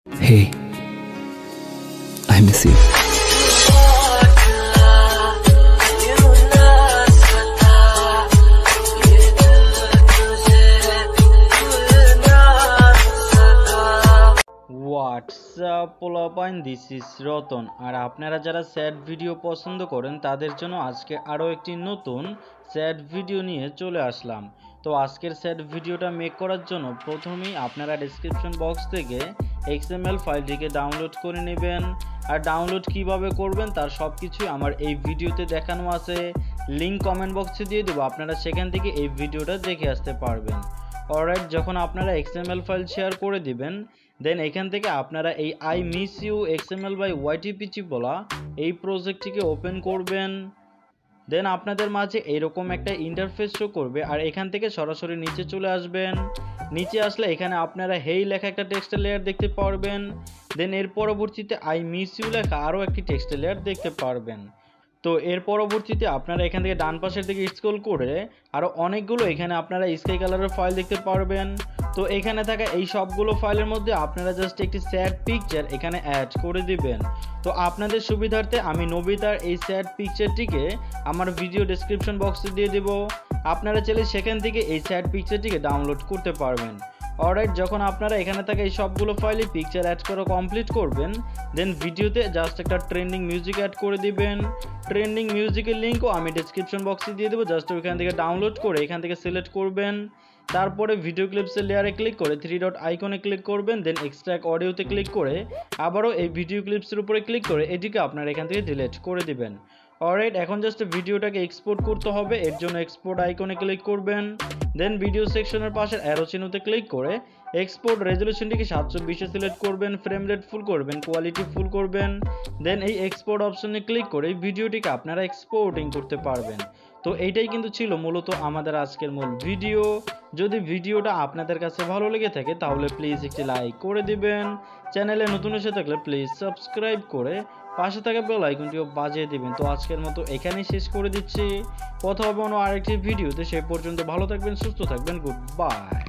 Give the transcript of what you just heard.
Hey, I miss you. What's up, Polapain? This is Roton. আর আপনারা যারা sad video পছন্দ করেন তাদের জন্য আজকে আরও একটি নতুন স্যাড ভিডিও নিয়ে চলে আসলাম। তো আজকের স্যাড ভিডিওটা মেক করার জন্য প্রথমেই আপনারা ডেসক্রিপশন বক্স থেকে XML ফাইলটিকে ডাউনলোড করে নেবেন। আর ডাউনলোড কিভাবে করবেন তার সব কিছুই আমার এই ভিডিওতে দেখানো আছে, লিঙ্ক কমেন্ট বক্সে দিয়ে দেবো, আপনারা সেখান থেকে এই ভিডিওটা দেখে আসতে পারবেন। অলরাইট, যখন আপনারা XML ফাইল শেয়ার করে দিবেন দেন এখান থেকে আপনারা এই I miss you XML by Picchi বলা এই প্রজেক্টটিকে ওপেন করবেন। দেন আপনাদের মাঝে এরকম একটা ইন্টারফেস শো করবে আর এখান থেকে সরাসরি নিচে চলে আসবেন। নিচে আসলে এখানে আপনারা হেই লেখা একটা টেক্সটের লেয়ার দেখতে পারবেন। দেন এর পরবর্তীতে আই মিস ইউ লেখা আরও একটি টেক্সটের লেয়ার দেখতে পারবেন। তো এর পরবর্তীতে আপনারা এখান থেকে ডান পাশের দিকে স্ক্রল করে আরও অনেকগুলো এখানে আপনারা স্কাই কালারের ফাইল দেখতে পারবেন। তো এখানে থাকা এই সবগুলো ফাইলের মধ্যে আপনারা জাস্ট একটি স্যাড পিকচার এখানে অ্যাড করে দিবেন। তো আপনাদের সুবিধার্থে আমি নবিতার এই স্যাড পিকচারটিকে আমার ভিডিও ডেসক্রিপশন বক্সে দিয়ে দেব, আপনারা চাইলে সেখান থেকে এই স্যাড পিকচারটিকে ডাউনলোড করতে পারবেন। অলরাইট, যখন আপনারা এখানে থাকা এই সবগুলো ফাইলে পিকচার অ্যাড করে কমপ্লিট করবেন দেন ভিডিওতে জাস্ট একটা ট্রেন্ডিং মিউজিক অ্যাড করে দিবেন। ট্রেন্ডিং মিউজিকের লিঙ্কও আমি ডেসক্রিপশন বক্সে দিয়ে দেবো, জাস্ট ওইখান থেকে ডাউনলোড করে এখান থেকে সিলেক্ট করবেন। তারপরে ভিডিও ক্লিপসের লেয়ারে ক্লিক করে 3 ডট আইকনে ক্লিক করবেন, দেন এক্সট্রাক্ট অডিওতে ক্লিক করে আবারও এই ভিডিও ক্লিপসের উপরে ক্লিক করে এটিকে আপনারা এখান থেকে ডিলিট করে দিবেন। অলরাইট, এখন জাস্ট ভিডিওটাকে এক্সপোর্ট করতে হবে, এর জন্য এক্সপোর্ট আইকনে ক্লিক করবেন। দেন ভিডিও সেকশনের পাশের অ্যারো চিহ্নতে ক্লিক করে এক্সপোর্ট রেজলিউশনটিকে 720-এ সিলেক্ট করবেন, ফ্রেম রেট ফুল করবেন, কোয়ালিটি ফুল করবেন। দেন এই এক্সপোর্ট অপশনে ক্লিক করে এই ভিডিওটিকে আপনারা এক্সপোর্টিং করতে পারবেন। তো এইটাই কিন্তু ছিল মূলত আমাদের আজকের মূল ভিডিও। যদি ভিডিওটা আপনাদের কাছে ভালো লেগে থাকে তাহলে প্লিজ একটি লাইক করে দিবেন। চ্যানেলে নতুন এসে থাকলে প্লিজ সাবস্ক্রাইব করে পাশে থাকা বেল আইকনটিও বাজিয়ে দিবেন। তো আজকের মতো এখানেই শেষ করে দিচ্ছি, কথা হবে অন্য আরেকটি ভিডিওতে। সে পর্যন্ত ভালো থাকবেন, সুস্থ থাকবেন, গুড বাই।